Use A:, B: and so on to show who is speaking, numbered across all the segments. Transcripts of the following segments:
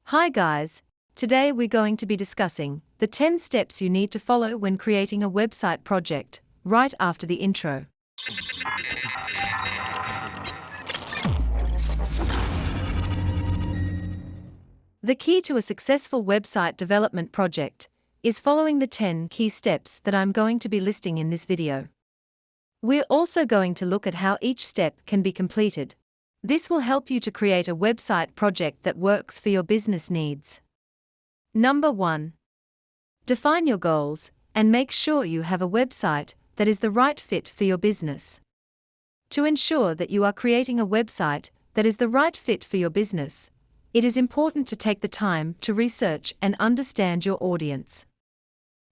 A: Hi guys, today we're going to be discussing the 10 steps you need to follow when creating a website project, right after the intro. The key to a successful website development project is following the 10 key steps that I'm going to be listing in this video. We're also going to look at how each step can be completed. This will help you to create a website project that works for your business needs. Number 1. Define your goals and make sure you have a website that is the right fit for your business. To ensure that you are creating a website that is the right fit for your business, it is important to take the time to research and understand your audience.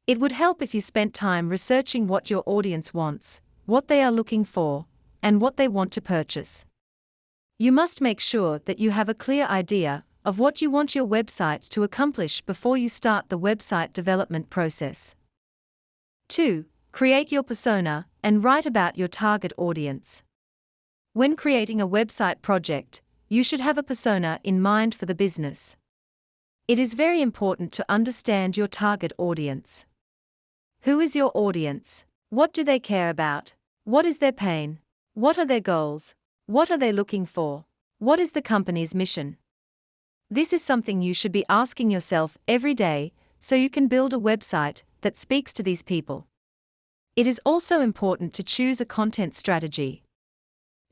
A: It would help if you spent time researching what your audience wants, what they are looking for, and what they want to purchase. You must make sure that you have a clear idea of what you want your website to accomplish before you start the website development process. 2. Create your persona and write about your target audience. When creating a website project, you should have a persona in mind for the business. It is very important to understand your target audience. Who is your audience? What do they care about? What is their pain? What are their goals? What are they looking for? What is the company's mission? This is something you should be asking yourself every day so you can build a website that speaks to these people. It is also important to choose a content strategy.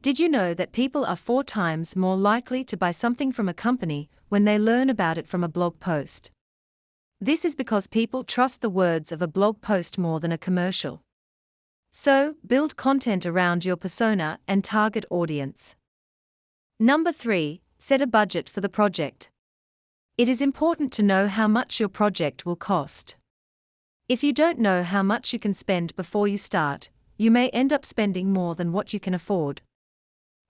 A: Did you know that people are 4 times more likely to buy something from a company when they learn about it from a blog post? This is because people trust the words of a blog post more than a commercial. So, build content around your persona and target audience. Number 3. Set a budget for the project. It is important to know how much your project will cost. If you don't know how much you can spend before you start, you may end up spending more than what you can afford.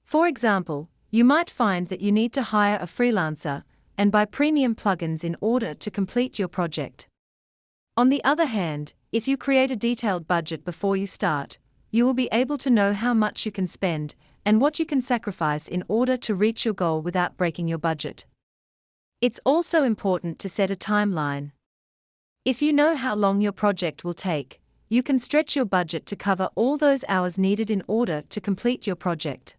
A: For example, you might find that you need to hire a freelancer and buy premium plugins in order to complete your project. On the other hand, if you create a detailed budget before you start, you will be able to know how much you can spend and what you can sacrifice in order to reach your goal without breaking your budget. It's also important to set a timeline. If you know how long your project will take, you can stretch your budget to cover all those hours needed in order to complete your project.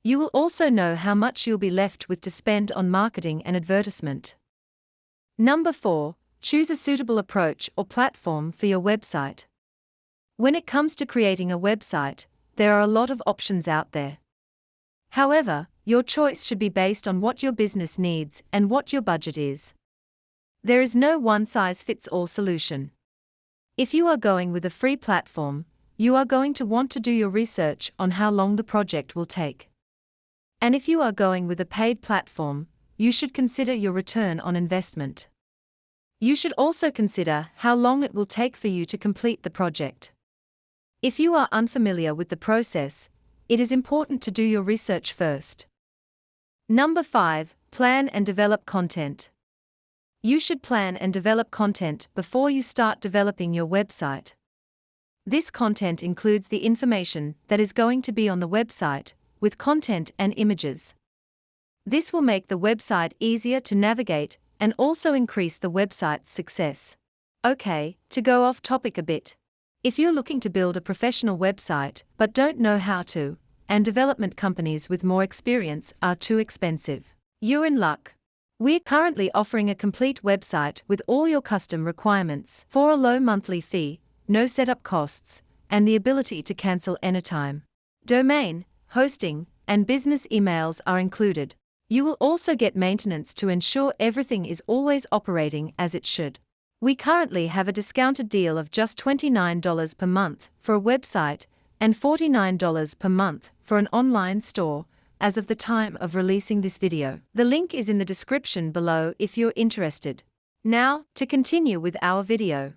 A: You will also know how much you'll be left with to spend on marketing and advertisement. Number 4. Choose a suitable approach or platform for your website. When it comes to creating a website, there are a lot of options out there. However, your choice should be based on what your business needs and what your budget is. There is no one-size-fits-all solution. If you are going with a free platform, you are going to want to do your research on how long the project will take. And if you are going with a paid platform, you should consider your return on investment. You should also consider how long it will take for you to complete the project. If you are unfamiliar with the process, it is important to do your research first. Number 5. Plan and develop content. You should plan and develop content before you start developing your website. This content includes the information that is going to be on the website, with content and images. This will make the website easier to navigate and also increase the website's success. Okay, to go off topic a bit. If you're looking to build a professional website but don't know how to, and development companies with more experience are too expensive, you're in luck. We're currently offering a complete website with all your custom requirements for a low monthly fee, no setup costs, and the ability to cancel anytime. Domain, hosting, and business emails are included. You will also get maintenance to ensure everything is always operating as it should. We currently have a discounted deal of just $29 per month for a website and $49 per month for an online store as of the time of releasing this video. The link is in the description below if you're interested. Now, to continue with our video.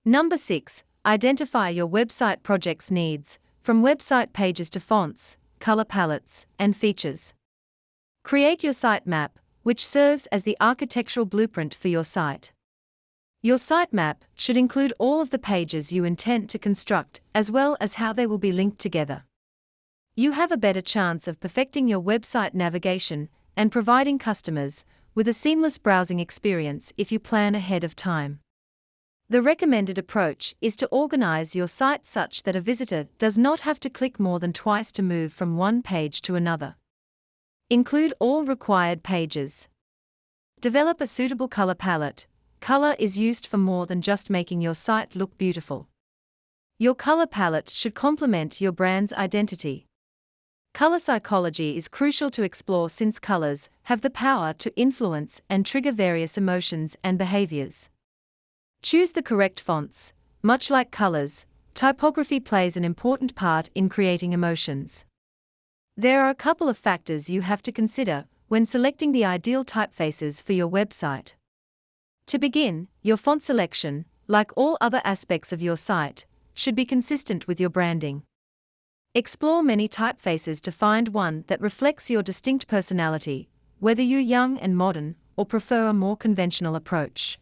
A: Number 6. Identify your website project's needs, from website pages to fonts, color palettes, and features. Create your sitemap, which serves as the architectural blueprint for your site. Your sitemap should include all of the pages you intend to construct, as well as how they will be linked together. You have a better chance of perfecting your website navigation and providing customers with a seamless browsing experience if you plan ahead of time. The recommended approach is to organize your site such that a visitor does not have to click more than twice to move from one page to another. Include all required pages. Develop a suitable color palette. Color is used for more than just making your site look beautiful. Your color palette should complement your brand's identity. Color psychology is crucial to explore since colors have the power to influence and trigger various emotions and behaviors. Choose the correct fonts. Much like colors, typography plays an important part in creating emotions. There are a couple of factors you have to consider when selecting the ideal typefaces for your website. To begin, your font selection, like all other aspects of your site, should be consistent with your branding. Explore many typefaces to find one that reflects your distinct personality, whether you're young and modern or prefer a more conventional approach.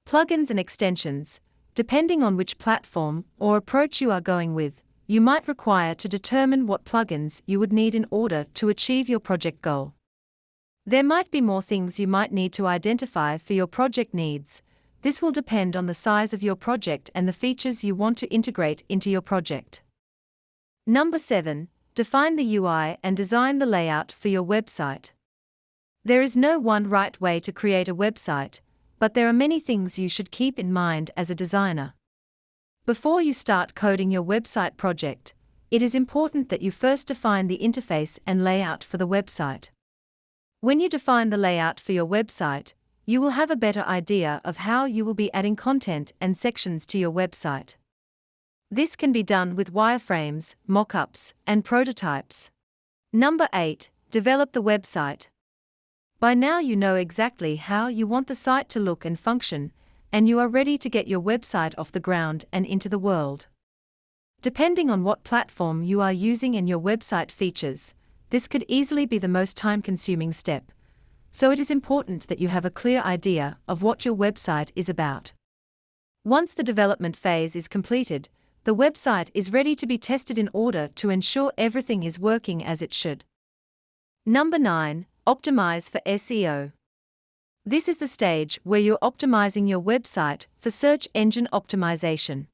A: Plugins and extensions. Depending on which platform or approach you are going with, you might require to determine what plugins you would need in order to achieve your project goal. There might be more things you might need to identify for your project needs. This will depend on the size of your project and the features you want to integrate into your project. Number 7. Define the UI and design the layout for your website. There is no one right way to create a website, but there are many things you should keep in mind as a designer. Before you start coding your website project, it is important that you first define the interface and layout for the website. When you define the layout for your website, you will have a better idea of how you will be adding content and sections to your website. This can be done with wireframes, mockups, and prototypes. Number 8. Develop the website. By now you know exactly how you want the site to look and function, and you are ready to get your website off the ground and into the world. Depending on what platform you are using and your website features, this could easily be the most time-consuming step, so it is important that you have a clear idea of what your website is about. Once the development phase is completed, the website is ready to be tested in order to ensure everything is working as it should. Number 9. Optimize for SEO. This is the stage where you're optimizing your website for search engine optimization.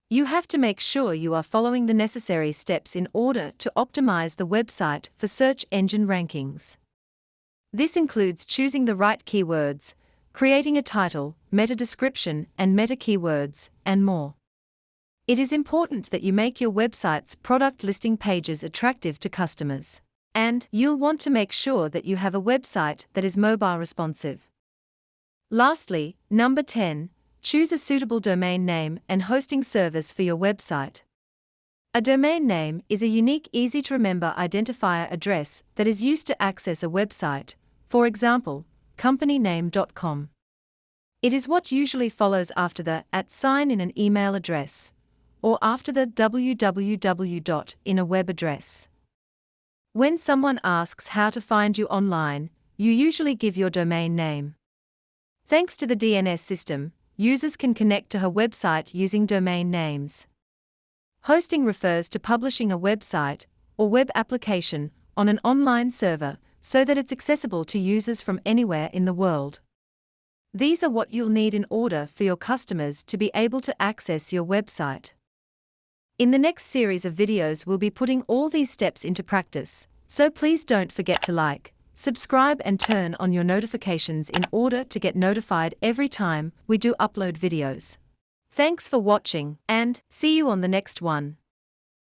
A: You have to make sure you are following the necessary steps in order to optimize the website for search engine rankings. This includes choosing the right keywords, creating a title, meta description, and meta keywords, and more. It is important that you make your website's product listing pages attractive to customers, and you'll want to make sure that you have a website that is mobile responsive. Lastly, number 10, choose a suitable domain name and hosting service for your website. A domain name is a unique, easy-to-remember identifier address that is used to access a website, for example, companyname.com. It is what usually follows after the @ sign in an email address, or after the www. in a web address. When someone asks how to find you online, you usually give your domain name. Thanks to the DNS system, users can connect to her website using domain names. Hosting refers to publishing a website or web application on an online server so that it's accessible to users from anywhere in the world. These are what you'll need in order for your customers to be able to access your website. In the next series of videos we'll be putting all these steps into practice, so please don't forget to like, subscribe and turn on your notifications in order to get notified every time we do upload videos. Thanks for watching, and see you on the next one.